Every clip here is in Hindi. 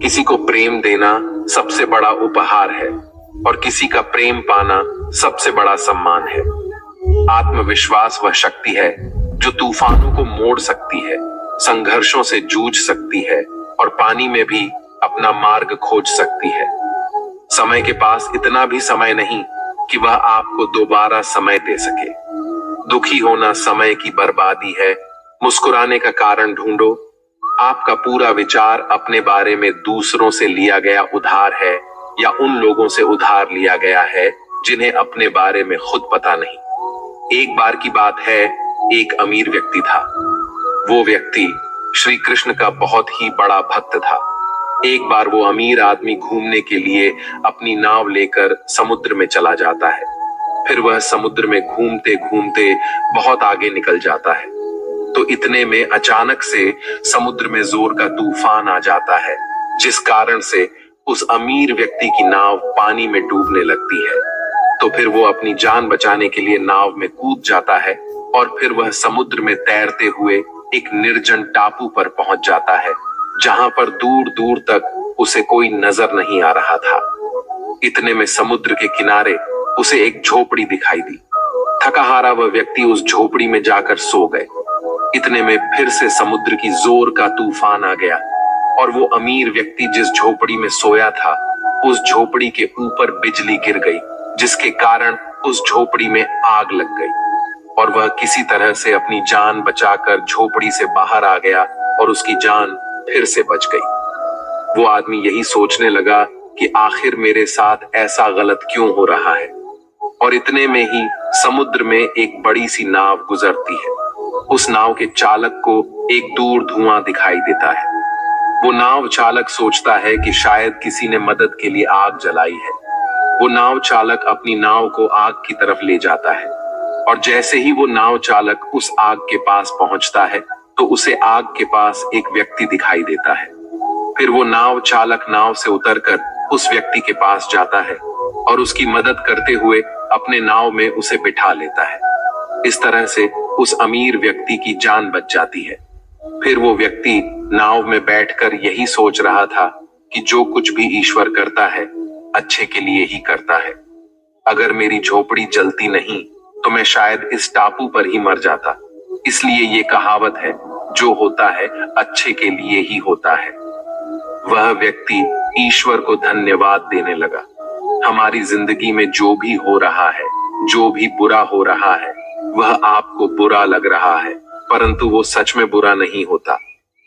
किसी को प्रेम देना सबसे बड़ा उपहार है और किसी का प्रेम पाना सबसे बड़ा सम्मान है। आत्मविश्वास वह शक्ति है जो तूफानों को मोड़ सकती है, संघर्षों से जूझ सकती है और पानी में भी अपना मार्ग खोज सकती है। समय के पास इतना भी समय नहीं कि वह आपको दोबारा समय दे सके। दुखी होना समय की बर्बादी है, मुस्कुराने का कारण ढूंढो। आपका पूरा विचार अपने बारे में दूसरों से लिया गया उधार है या उन लोगों से उधार लिया गया है जिन्हें अपने बारे में खुद पता नहीं। एक बार की बात है, एक अमीर व्यक्ति था। वो व्यक्ति श्री कृष्ण का बहुत ही बड़ा भक्त था। एक बार वो अमीर आदमी घूमने के लिए अपनी नाव लेकर समुद्र में चला जाता है। फिर वह समुद्र में घूमते घूमते बहुत आगे निकल जाता है। तो इतने में अचानक से समुद्र में जोर का तूफान आ जाता है, जिस कारण से उस अमीर व्यक्ति की नाव पानी में डूबने लगती है। तो फिर वो अपनी जान बचाने के लिए नाव में कूद जाता है और फिर वह समुद्र में तैरते हुए एक निर्जन टापू पर पहुंच जाता है, जहां पर दूर दूर तक उसे कोई नजर नहीं आ रहा था। इतने में समुद्र के किनारे उसे एक झोपड़ी दिखाई दी। थका हारा वह व्यक्ति उस झोपड़ी में जाकर सो गए। इतने में फिर से समुद्र की जोर का तूफान आ गया और वो अमीर व्यक्ति जिस झोपड़ी में सोया था, उस झोपड़ी के ऊपर बिजली गिर गई, जिसके कारण उस झोपड़ी में आग लग गई और वह किसी तरह से अपनी जान बचाकर झोपड़ी से बाहर आ गया और उसकी जान फिर से बच गई। वो आदमी यही सोचने लगा कि आखिर मेरे साथ ऐसा गलत क्यों हो रहा है। और इतने में ही समुद्र में एक बड़ी सी नाव गुजरती है। उस नाव के चालक को एक दूर धुआं दिखाई देता है। वो नाव चालक सोचता है कि शायद किसी ने मदद के लिए आग जलाई है। वो नाव चालक अपनी नाव को आग की तरफ ले जाता है और जैसे ही वो नाव चालक उस आग के पास पहुंचता है, तो उसे आग के पास एक व्यक्ति दिखाई देता है। फिर वो नाव चालक नाव से उतरकर उस व्यक्ति के पास जाता है और उसकी मदद करते हुए अपने नाव में उसे बिठा लेता है। इस तरह से उस अमीर व्यक्ति की जान बच जाती है। फिर वो व्यक्ति नाव में बैठकर यही सोच रहा था कि जो कुछ भी ईश्वर करता है, अच्छे के लिए ही करता है। अगर मेरी झोपड़ी जलती नहीं तो मैं शायद इस टापू पर ही मर जाता। इसलिए ये कहावत है, जो होता है अच्छे के लिए ही होता है। वह व्यक्ति ईश्वर को धन्यवाद देने लगा। हमारी जिंदगी में जो भी हो रहा है, जो भी बुरा हो रहा है, वह आपको बुरा लग रहा है, परंतु वो सच में बुरा नहीं होता।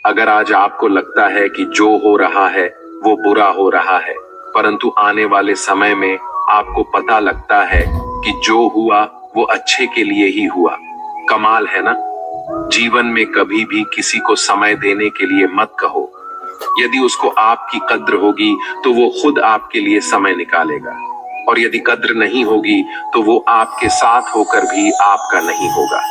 अगर आज आपको लगता है कि जो हो रहा है वो बुरा हो रहा है, परंतु आने वाले समय में आपको पता लगता है कि जो हुआ वो अच्छे के लिए ही हुआ। कमाल है ना? जीवन में कभी भी किसी को समय देने के लिए मत कहो। यदि उसको आपकी कद्र होगी तो वो खुद आपके लिए समय निकालेगा, और यदि कद्र नहीं होगी तो वो आपके साथ होकर भी आपका नहीं होगा।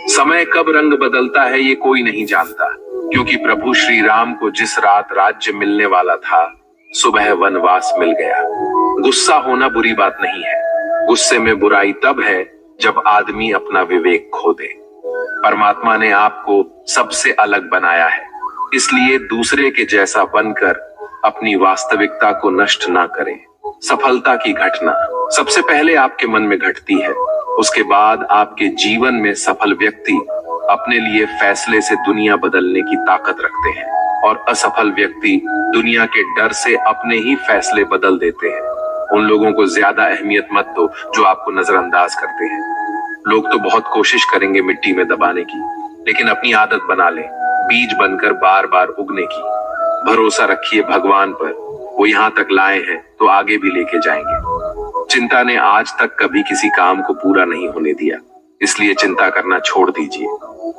समय कब रंग बदलता है ये कोई नहीं जानता, क्योंकि प्रभु श्री राम को जिस रात राज्य मिलने वाला था, सुबह वनवास मिल गया। गुस्सा होना बुरी बात नहीं है। गुस्से में बुराई तब है जब आदमी अपना विवेक खो दे। परमात्मा ने आपको सबसे अलग बनाया है, इसलिए दूसरे के जैसा बनकर अपनी वास्तविकता को नष्ट ना करें। सफलता की घटना सबसे पहले आपके मन में घटती है, उसके बाद आपके जीवन में सफल व्यक्ति अपने लिए फैसले से दुनिया बदलने की ताकत रखते हैं, और असफल व्यक्ति दुनिया के डर से अपने ही फैसले बदल देते हैं। उन लोगों को ज्यादा अहमियत मत दो जो आपको नजरअंदाज करते हैं। लोग तो बहुत कोशिश करेंगे मिट्टी में दबाने की, लेकिन अपनी आदत बना लें बीज बनकर बार बार उगने की। भरोसा रखिए भगवान पर, वो यहाँ तक लाए हैं तो आगे भी लेके जाएंगे। चिंता ने आज तक कभी किसी काम को पूरा नहीं होने दिया, इसलिए चिंता करना छोड़ दीजिए।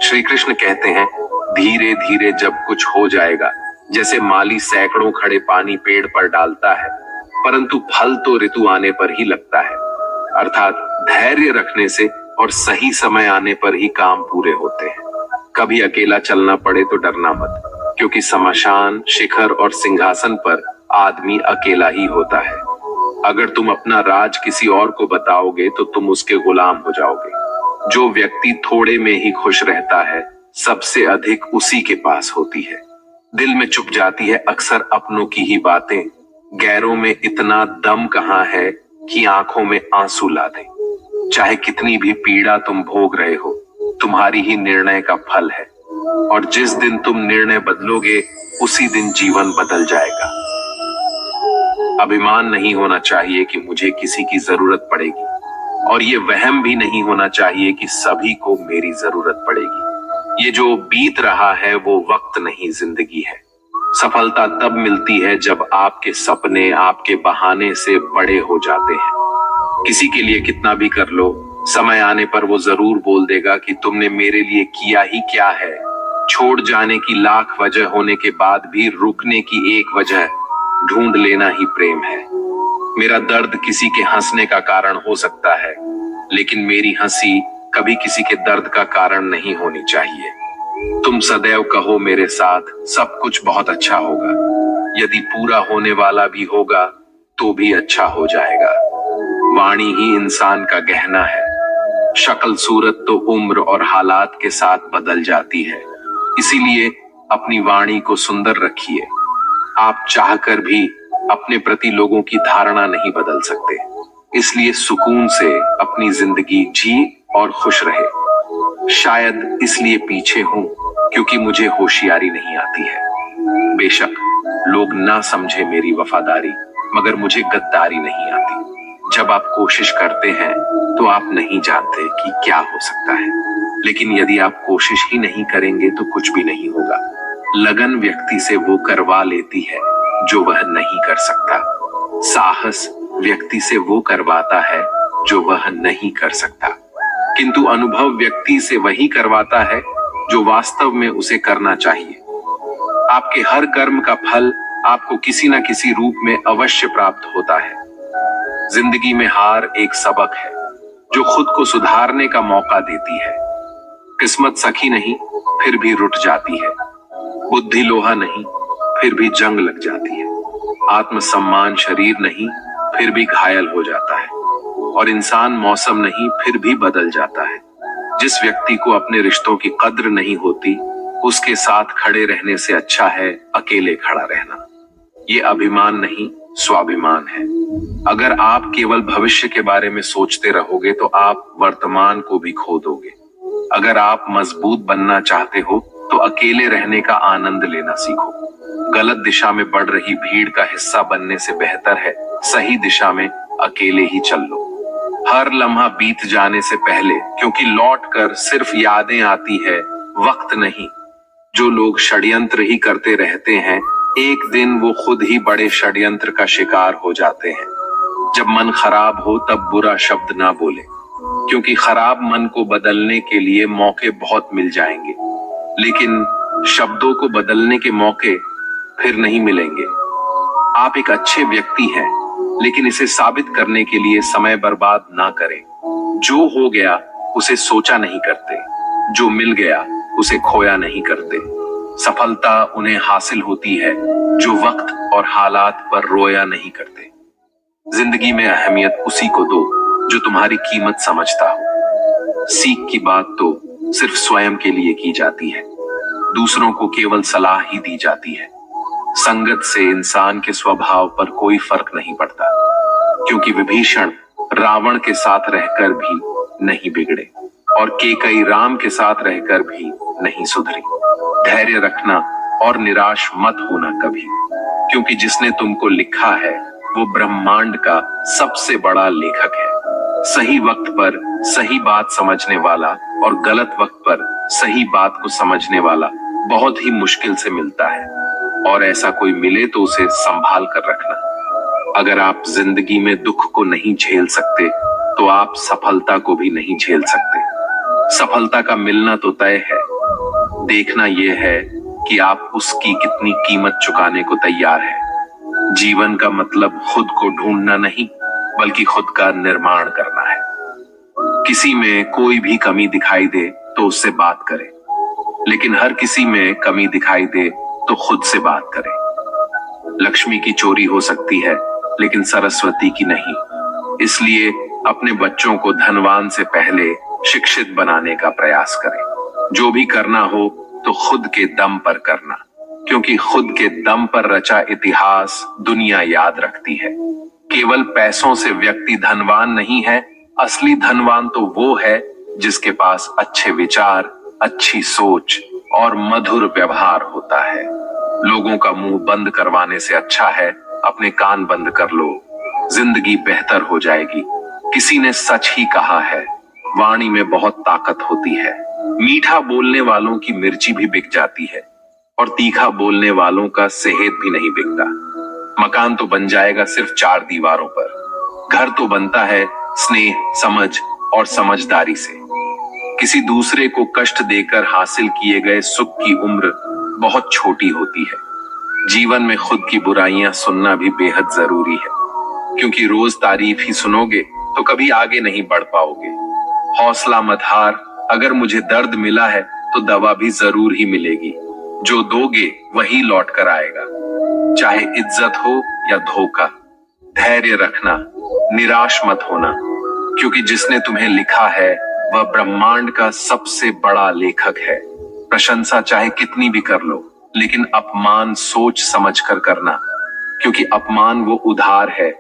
श्री कृष्ण कहते हैं, धीरे धीरे जब कुछ हो जाएगा, जैसे माली सैकड़ों खड़े पानी पेड़ पर डालता है, परंतु फल तो ऋतु आने पर ही लगता है। अर्थात धैर्य रखने से और सही समय आने पर ही काम पूरे होते हैं। कभी अकेला चलना पड़े तो डरना मत, क्योंकि शमशान, शिखर और सिंहासन पर आदमी अकेला ही होता है। अगर तुम अपना राज किसी और को बताओगे तो तुम उसके गुलाम हो जाओगे। जो व्यक्ति थोड़े में ही खुश रहता है, सबसे अधिक उसी के पास होती है। दिल में चुप जाती है अक्सर अपनों की ही बातें, गैरों में इतना दम कहाँ है कि आंखों में आंसू ला दे। चाहे कितनी भी पीड़ा तुम भोग रहे हो, तुम्हारी ही निर्णय का फल है, और जिस दिन तुम निर्णय बदलोगे उसी दिन जीवन बदल जाएगा। अभिमान नहीं होना चाहिए कि मुझे किसी की जरूरत पड़ेगी, और ये वहम भी नहीं होना चाहिए कि सभी को मेरी जरूरत पड़ेगी। ये जो बीत रहा है वो वक्त नहीं, जिंदगी है। सफलता तब मिलती है जब आपके सपने आपके बहाने से बड़े हो जाते हैं। किसी के लिए कितना भी कर लो, समय आने पर वो जरूर बोल देगा कि तुमने मेरे लिए किया ही क्या है। छोड़ जाने की लाख वजह होने के बाद भी रुकने की एक वजह ढूंढ लेना ही प्रेम है। मेरा दर्द किसी के हंसने का कारण हो सकता है, लेकिन मेरी हंसी कभी किसी के दर्द का कारण नहीं होनी चाहिए। तुम सदैव कहो मेरे साथ सब कुछ बहुत अच्छा होगा। यदि पूरा होने वाला भी होगा तो भी अच्छा हो जाएगा। वाणी ही इंसान का गहना है। शक्ल सूरत तो उम्र और हालात के साथ बदल जाती है, इसीलिए अपनी वाणी को सुंदर रखिए। आप चाहकर भी अपने प्रति लोगों की धारणा नहीं बदल सकते, इसलिए सुकून से अपनी जिंदगी जी और खुश रहे। शायद इसलिए पीछे हूं क्योंकि मुझे होशियारी नहीं आती है। बेशक लोग ना समझे मेरी वफादारी, मगर मुझे गद्दारी नहीं आती। जब आप कोशिश करते हैं तो आप नहीं जानते कि क्या हो सकता है, लेकिन यदि आप कोशिश ही नहीं करेंगे तो कुछ भी नहीं होगा। लगन व्यक्ति से वो करवा लेती है जो वह नहीं कर सकता। साहस व्यक्ति से वो करवाता है जो वह नहीं कर सकता, किंतु अनुभव व्यक्ति से वही करवाता है जो वास्तव में उसे करना चाहिए। आपके हर कर्म का फल आपको किसी न किसी रूप में अवश्य प्राप्त होता है। जिंदगी में हार एक सबक है जो खुद को सुधारने का मौका देती है। किस्मत सखी नहीं फिर भी रुठ जाती है, बुद्धि लोहा नहीं फिर भी जंग लग जाती है, आत्मसम्मान शरीर नहीं फिर भी घायल हो जाता है, और इंसान मौसम नहीं फिर भी बदल जाता है। जिस व्यक्ति को अपने रिश्तों की कद्र नहीं होती, उसके साथ खड़े रहने से अच्छा है अकेले खड़ा रहना। ये अभिमान नहीं, स्वाभिमान है। अगर आप केवल भविष्य के बारे में सोचते रहोगे तो आप वर्तमान को भी खो दोगे। अगर आप मजबूत बनना चाहते हो तो अकेले रहने का आनंद लेना सीखो। गलत दिशा में बढ़ रही भीड़ का हिस्सा बनने से बेहतर है सही दिशा में अकेले ही चल लो। हर लम्हा बीत जाने से पहले, क्योंकि लौट कर सिर्फ यादें आती है, वक्त नहीं। जो लोग षड्यंत्र ही करते रहते हैं, एक दिन वो खुद ही बड़े षड्यंत्र का शिकार हो जाते हैं। जब मन खराब हो तब बुरा शब्द ना बोले, क्योंकि खराब मन को बदलने के लिए मौके बहुत मिल जाएंगे, लेकिन शब्दों को बदलने के मौके फिर नहीं मिलेंगे। आप एक अच्छे व्यक्ति हैं, लेकिन इसे साबित करने के लिए समय बर्बाद ना करें। जो हो गया उसे सोचा नहीं करते, जो मिल गया उसे खोया नहीं करते। सफलता उन्हें हासिल होती है जो वक्त और हालात पर रोया नहीं करते। जिंदगी में अहमियत उसी को दो जो तुम्हारी कीमत समझता हो। सीख की बात तो सिर्फ स्वयं के लिए की जाती है, दूसरों को केवल सलाह ही दी जाती है। संगत से इंसान के स्वभाव पर कोई फर्क नहीं पड़ता, क्योंकि विभीषण रावण के साथ रहकर भी नहीं बिगड़े और केकई राम के साथ रहकर भी नहीं सुधरी। धैर्य रखना और निराश मत होना कभी, क्योंकि जिसने तुमको लिखा है वो ब्रह्मांड का सबसे बड़ा लेखक है। सही वक्त पर सही बात समझने वाला और गलत वक्त पर सही बात को समझने वाला बहुत ही मुश्किल से मिलता है, और ऐसा कोई मिले तो उसे संभाल कर रखना। अगर आप जिंदगी में दुख को नहीं झेल सकते तो आप सफलता को भी नहीं झेल सकते। सफलता का मिलना तो तय है, देखना यह है कि आप उसकी कितनी कीमत चुकाने को तैयार है। जीवन का मतलब खुद को ढूंढना नहीं, बल्कि खुद का निर्माण करना है। किसी में कोई भी कमी दिखाई दे तो उससे बात करें, लेकिन हर किसी में कमी दिखाई दे तो खुद से बात करें। लक्ष्मी की चोरी हो सकती है, लेकिन सरस्वती की नहीं। इसलिए अपने बच्चों को धनवान से पहले शिक्षित बनाने का प्रयास करें। जो भी करना हो तो खुद के दम पर करना, क्योंकि खुद के दम पर रचा इतिहास दुनिया याद रखती है। केवल पैसों से व्यक्ति धनवान नहीं है, असली धनवान तो वो है जिसके पास अच्छे विचार, अच्छी सोच और मधुर व्यवहार होता है। लोगों का मुंह बंद करवाने से अच्छा है अपने कान बंद कर लो, जिंदगी बेहतर हो जाएगी। किसी ने सच ही कहा है, वाणी में बहुत ताकत होती है। मीठा बोलने वालों की मिर्ची भी बिक जाती है और तीखा बोलने वालों का सेहत भी नहीं बिकता। मकान तो बन जाएगा सिर्फ 4 दीवारों पर, घर तो बनता है स्नेह, समझ और समझदारी से। किसी दूसरे को कष्ट देकर हासिल किए गए सुख की उम्र बहुत छोटी होती है। जीवन में खुद की बुराइयां सुनना भी बेहद जरूरी है, क्योंकि रोज तारीफ ही सुनोगे तो कभी आगे नहीं बढ़ पाओगे। हौसला मत हार, अगर मुझे दर्द मिला है तो दवा भी जरूर ही मिलेगी। जो दोगे वही लौट कर आएगा, चाहे इज्जत हो या धोखा। धैर्य रखना, निराश मत होना, क्योंकि जिसने तुम्हें लिखा है वह ब्रह्मांड का सबसे बड़ा लेखक है। प्रशंसा चाहे कितनी भी कर लो, लेकिन अपमान सोच समझ कर करना, क्योंकि अपमान वो उधार है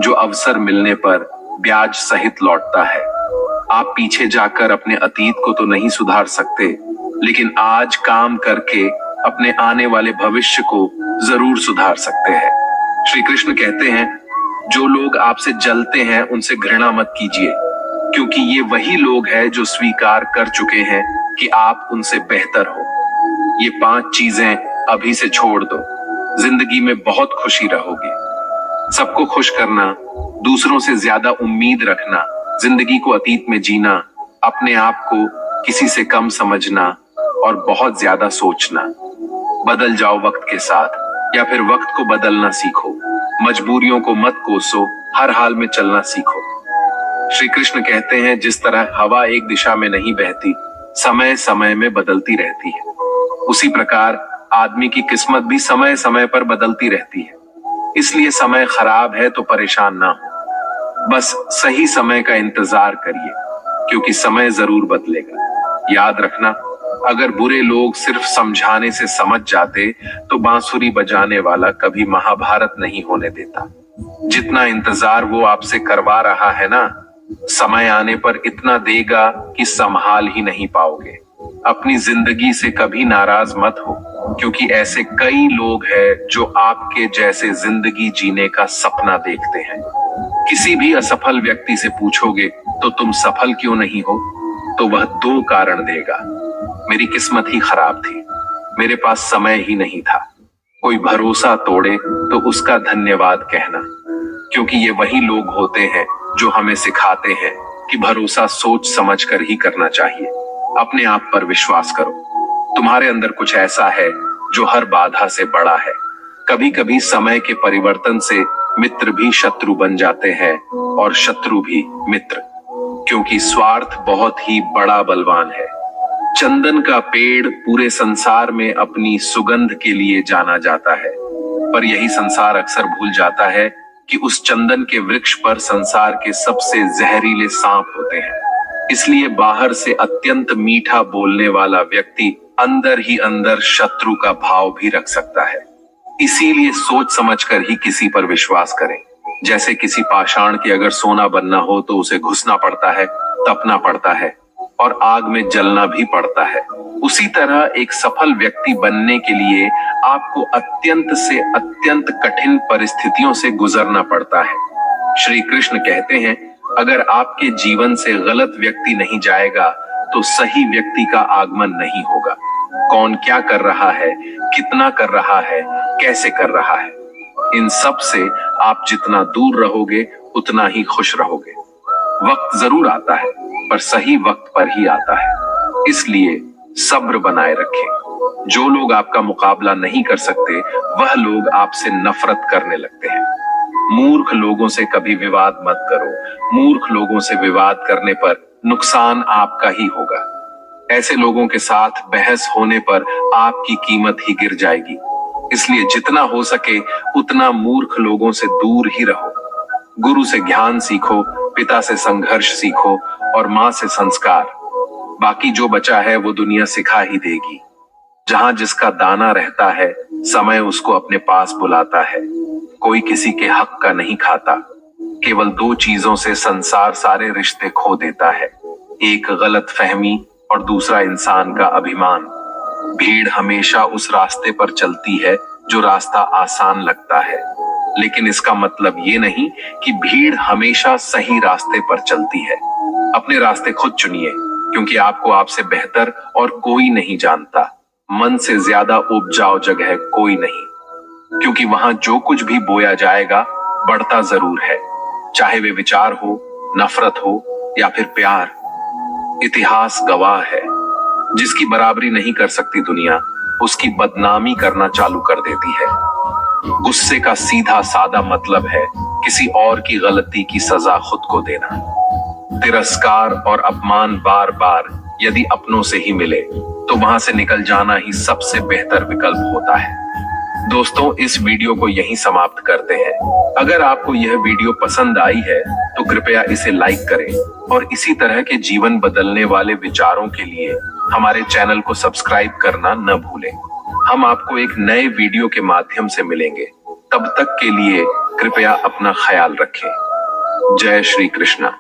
जो अवसर मिलने पर ब्याज सहित लौटता है। आप पीछे जाकर अपने अतीत को तो नहीं सुधार सकते, लेकिन आज काम करके अपने आने वाले भविष्य को जरूर सुधार सकते हैं। श्री कृष्ण कहते हैं, जो लोग आपसे जलते हैं उनसे घृणा मत कीजिए, क्योंकि ये वही लोग हैं जो स्वीकार कर चुके हैं कि आप उनसे बेहतर हो। ये 5 चीजें अभी से छोड़ दो, जिंदगी में बहुत खुशी रहोगे। सबको खुश करना, दूसरों से ज्यादा उम्मीद रखना, जिंदगी को अतीत में जीना, अपने आप को किसी से कम समझना और बहुत ज्यादा सोचना। बदल जाओ वक्त के साथ, या फिर वक्त को बदलना सीखो। मजबूरियों को मत कोसो, हर हाल में चलना सीखो। श्री कृष्ण कहते हैं, जिस तरह हवा एक दिशा में नहीं बहती, समय समय में बदलती रहती है, उसी प्रकार आदमी की किस्मत भी समय समय पर बदलती रहती है। इसलिए समय खराब है तो परेशान ना हो, बस सही समय का इंतजार करिए, क्योंकि समय जरूर बदलेगा। याद रखना, अगर बुरे लोग सिर्फ समझाने से समझ जाते तो बांसुरी बजाने वाला कभी महाभारत नहीं होने देता। जितना इंतजार वो आपसे करवा रहा है ना, समय आने पर इतना देगा कि संभाल ही नहीं पाओगे। अपनी जिंदगी से कभी नाराज मत हो, क्योंकि ऐसे कई लोग हैं जो आपके जैसे जिंदगी जीने का सपना देखते हैं। किसी भी असफल व्यक्ति से पूछोगे तो तुम सफल क्यों नहीं हो, तो वह 2 कारण देगा। मेरी किस्मत ही खराब थी, मेरे पास समय ही नहीं था। कोई भरोसा तोड़े तो उसका धन्यवाद कहना, क्योंकि ये वही लोग होते हैं जो हमें सिखाते हैं कि भरोसा सोच समझ कर ही करना चाहिए। अपने आप पर विश्वास करो, तुम्हारे अंदर कुछ ऐसा है जो हर बाधा से बड़ा है। कभी कभी समय के परिवर्तन से मित्र भी शत्रु बन जाते हैं और शत्रु भी मित्र, क्योंकि स्वार्थ बहुत ही बड़ा बलवान है। चंदन का पेड़ पूरे संसार में अपनी सुगंध के लिए जाना जाता है, पर यही संसार अक्सर भूल जाता है कि उस चंदन के वृक्ष पर संसार के सबसे जहरीले सांप होते हैं। इसलिए बाहर से अत्यंत मीठा बोलने वाला व्यक्ति अंदर ही अंदर शत्रु का भाव भी रख सकता है। इसीलिए सोच समझकर ही किसी पर विश्वास करें। जैसे किसी पाषाण के अगर सोना बनना हो तो उसे घुसना पड़ता है, तपना पड़ता है और आग में जलना भी पड़ता है। उसी तरह एक सफल व्यक्ति बनने के लिए आपको अत्यंत से अत्यंत कठिन परिस्थितियों से गुजरना पड़ता है। श्री कृष्ण कहते हैं, अगर आपके जीवन से गलत व्यक्ति नहीं जाएगा तो सही व्यक्ति का आगमन नहीं होगा। कौन क्या कर रहा है, कितना कर रहा है, कैसे कर रहा है, इन सब से आप जितना दूर रहोगे उतना ही खुश रहोगे। वक्त जरूर आता है, पर सही वक्त पर ही आता है। इसलिए सब्र बनाए रखें। जो लोग आपका मुकाबला नहीं कर सकते, वह लोग आपसे नफरत करने लगते हैं। मूर्ख लोगों से कभी विवाद मत करो। मूर्ख लोगों से विवाद करने पर नुकसान आपका ही होगा। ऐसे लोगों के साथ बहस होने पर आपकी कीमत ही गिर जाएगी। इसलिए जितना हो सके उतना मूर्ख लोगों से दूर ही रहो। गुरु से ज्ञान सीखो, पिता से संघर्ष सीखो और माँ से संस्कार। बाकी जो बचा है वो दुनिया सिखा ही देगी। जहां जिसका दाना रहता है समय उसको अपने पास बुलाता है। कोई किसी के हक का नहीं खाता। केवल दो चीजों से संसार सारे रिश्ते खो देता है, एक गलत फहमी और दूसरा इंसान का अभिमान। भीड़ हमेशा उस रास्ते पर चलती है जो रास्ता आसान लगता है, लेकिन इसका मतलब ये नहीं कि भीड़ हमेशा सही रास्ते पर चलती है। अपने रास्ते खुद चुनिए, क्योंकि आपको आपसे बेहतर और कोई नहीं जानता। मन से ज्यादा उपजाऊ जगह कोई नहीं, क्योंकि वहां जो कुछ भी बोया जाएगा बढ़ता जरूर है, चाहे वे विचार हो, नफरत हो या फिर प्यार। इतिहास गवाह है, जिसकी बराबरी नहीं कर सकती दुनिया, उसकी बदनामी करना चालू कर देती है। गुस्से का सीधा सादा मतलब है किसी और की गलती की सजा खुद को देना। तिरस्कार और अपमान बार बार यदि अपनों से ही मिले तो वहां से निकल जाना ही सबसे बेहतर विकल्प होता है। दोस्तों, इस वीडियो को यहीं समाप्त करते हैं। अगर आपको यह वीडियो पसंद आई है तो कृपया इसे लाइक करें और इसी तरह के जीवन बदलने वाले विचारों के लिए हमारे चैनल को सब्सक्राइब करना न भूलें। हम आपको एक नए वीडियो के माध्यम से मिलेंगे। तब तक के लिए कृपया अपना ख्याल रखें। जय श्री कृष्णा।